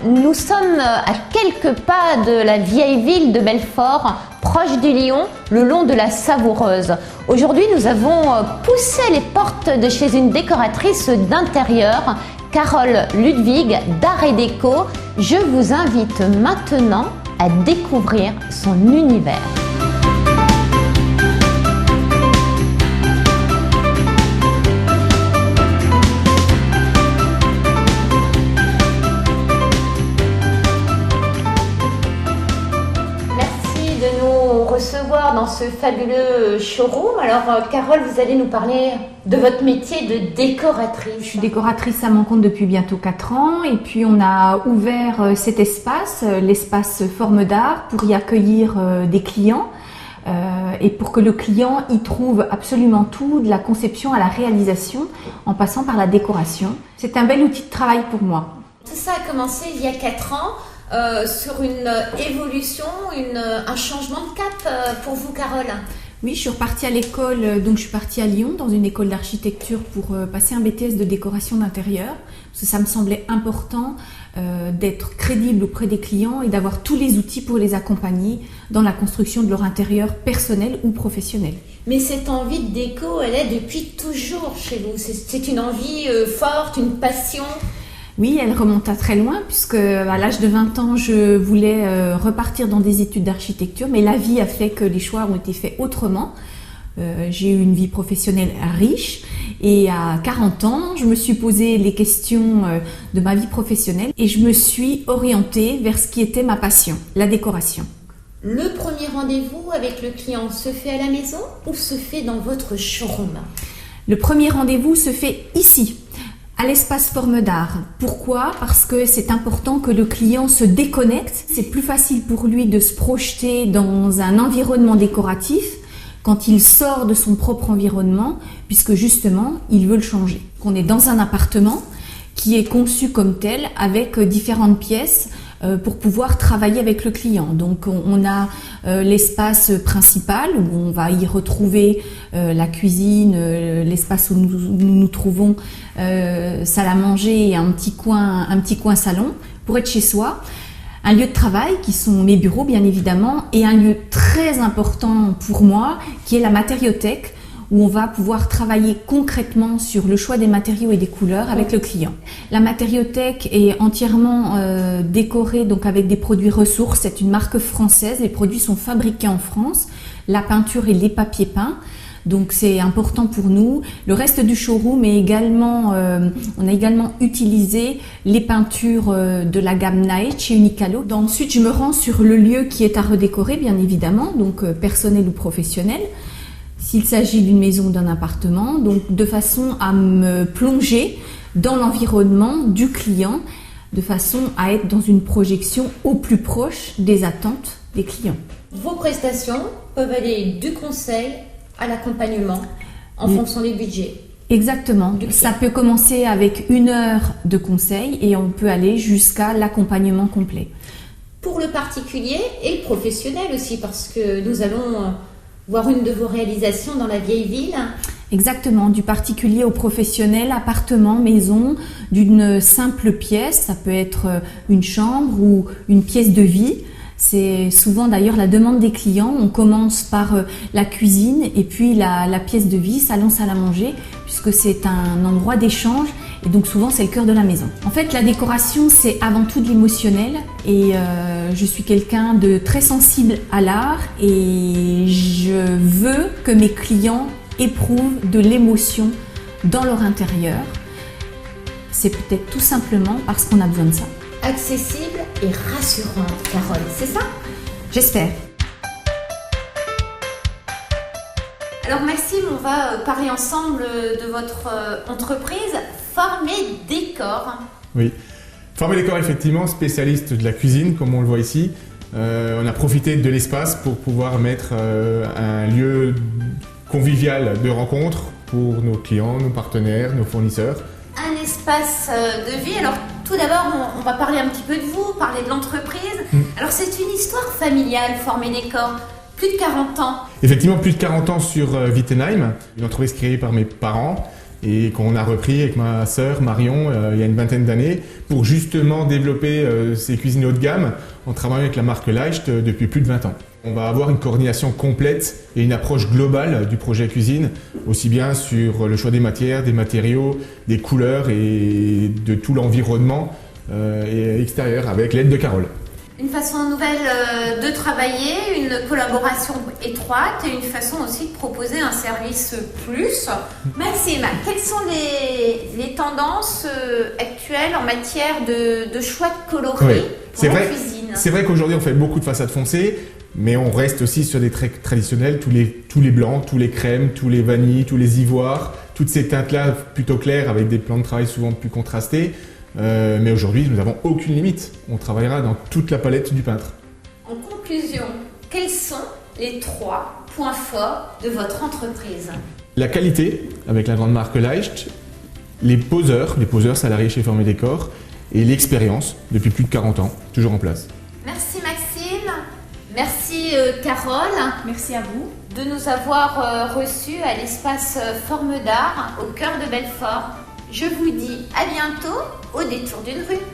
Nous sommes à quelques pas de la vieille ville de Belfort, proche du Lyon, le long de la Savoureuse. Aujourd'hui, nous avons poussé les portes de chez une décoratrice d'intérieur, Carole Ludwig d'Art et Déco. Je vous invite maintenant à découvrir son univers. Recevoir dans ce fabuleux showroom. Alors Carole, vous allez nous parler de votre métier de décoratrice. Je suis décoratrice à mon compte depuis bientôt 4 ans et puis on a ouvert cet espace, l'espace Forme d'Art, pour y accueillir des clients et pour que le client y trouve absolument tout, de la conception à la réalisation, en passant par la décoration. C'est un bel outil de travail pour moi. Tout ça a commencé il y a 4 ans. Sur une évolution, un changement de cap pour vous, Carole? Oui, je suis repartie à l'école, donc je suis partie à Lyon dans une école d'architecture pour passer un BTS de décoration d'intérieur, parce que ça me semblait important d'être crédible auprès des clients et d'avoir tous les outils pour les accompagner dans la construction de leur intérieur personnel ou professionnel. Mais cette envie de déco, elle est depuis toujours chez vous. C'est une envie forte, une passion? Oui, elle remonte à très loin puisque à l'âge de 20 ans, je voulais repartir dans des études d'architecture, mais la vie a fait que les choix ont été faits autrement. J'ai eu une vie professionnelle riche et à 40 ans, je me suis posé les questions de ma vie professionnelle et je me suis orientée vers ce qui était ma passion, la décoration. Le premier rendez-vous avec le client se fait à la maison ou se fait dans votre showroom? Le premier rendez-vous se fait ici, à l'espace Forme d'Art. Pourquoi? Parce que c'est important que le client se déconnecte. C'est plus facile pour lui de se projeter dans un environnement décoratif quand il sort de son propre environnement, puisque justement, il veut le changer. On est dans un appartement qui est conçu comme tel, avec différentes pièces pour pouvoir travailler avec le client. Donc on a l'espace principal où on va y retrouver la cuisine, l'espace où nous trouvons salle à manger et un petit coin salon pour être chez soi. Un lieu de travail qui sont mes bureaux bien évidemment et un lieu très important pour moi qui est la matériothèque, où on va pouvoir travailler concrètement sur le choix des matériaux et des couleurs avec le client. La matériothèque est entièrement décorée donc avec des produits ressources. C'est une marque française, les produits sont fabriqués en France, la peinture et les papiers peints. Donc c'est important pour nous. Le reste du showroom est également, on a également utilisé les peintures de la gamme Night chez Unicalo. Ensuite, je me rends sur le lieu qui est à redécorer, bien évidemment, donc personnel ou professionnel. S'il s'agit d'une maison ou d'un appartement, donc de façon à me plonger dans l'environnement du client, de façon à être dans une projection au plus proche des attentes des clients. Vos prestations peuvent aller du conseil à l'accompagnement en fonction des budgets. Exactement. Ça peut commencer avec 1 heure de conseil et on peut aller jusqu'à l'accompagnement complet. Pour le particulier et le professionnel aussi, parce que nous allons voir une de vos réalisations dans la vieille ville. Exactement, du particulier au professionnel, appartement, maison, d'une simple pièce, ça peut être une chambre ou une pièce de vie. C'est souvent d'ailleurs la demande des clients. On commence par la cuisine et puis la pièce de vie, salon, salle à manger, puisque c'est un endroit d'échange et donc souvent c'est le cœur de la maison. En fait, la décoration, c'est avant tout de l'émotionnel et je suis quelqu'un de très sensible à l'art et je veux que mes clients éprouvent de l'émotion dans leur intérieur. C'est peut-être tout simplement parce qu'on a besoin de ça. Accessible et rassurante, Carole, c'est ça? J'espère. Alors Maxime, on va parler ensemble de votre entreprise Forme et Décor. Oui, Forme et Décor, effectivement, spécialiste de la cuisine, comme on le voit ici. On a profité de l'espace pour pouvoir mettre un lieu convivial de rencontre pour nos clients, nos partenaires, nos fournisseurs. Un espace de vie. Alors tout d'abord, on va parler un petit peu de vous, parler de l'entreprise. Alors c'est une histoire familiale, Forme et Décor. Plus de 40 ans. Effectivement, plus de 40 ans sur Wittenheim, une entreprise créée par mes parents et qu'on a repris avec ma sœur Marion il y a une vingtaine d'années pour justement développer ces cuisines haut de gamme en travaillant avec la marque Leicht depuis plus de 20 ans. On va avoir une coordination complète et une approche globale du projet cuisine, aussi bien sur le choix des matières, des matériaux, des couleurs et de tout l'environnement extérieur avec l'aide de Carole. Une façon nouvelle de travailler, une collaboration étroite et une façon aussi de proposer un service plus. Maxime, quelles sont les tendances actuelles en matière de choix de coloris pour la cuisine? C'est vrai qu'aujourd'hui on fait beaucoup de façades foncées, mais on reste aussi sur des traits traditionnels, tous les blancs, tous les crèmes, tous les vanilles, tous les ivoires, toutes ces teintes-là plutôt claires avec des plans de travail souvent plus contrastés. Mais aujourd'hui, nous n'avons aucune limite. On travaillera dans toute la palette du peintre. En conclusion, quels sont les 3 points forts de votre entreprise? La qualité, avec la grande marque Leicht, les poseurs salariés chez Formes et Décors, et l'expérience, depuis plus de 40 ans, toujours en place. Merci Maxime, merci Carole. Merci à vous. De nous avoir reçus à l'espace Formes d'Art, au cœur de Belfort. Je vous dis à bientôt au détour d'une rue.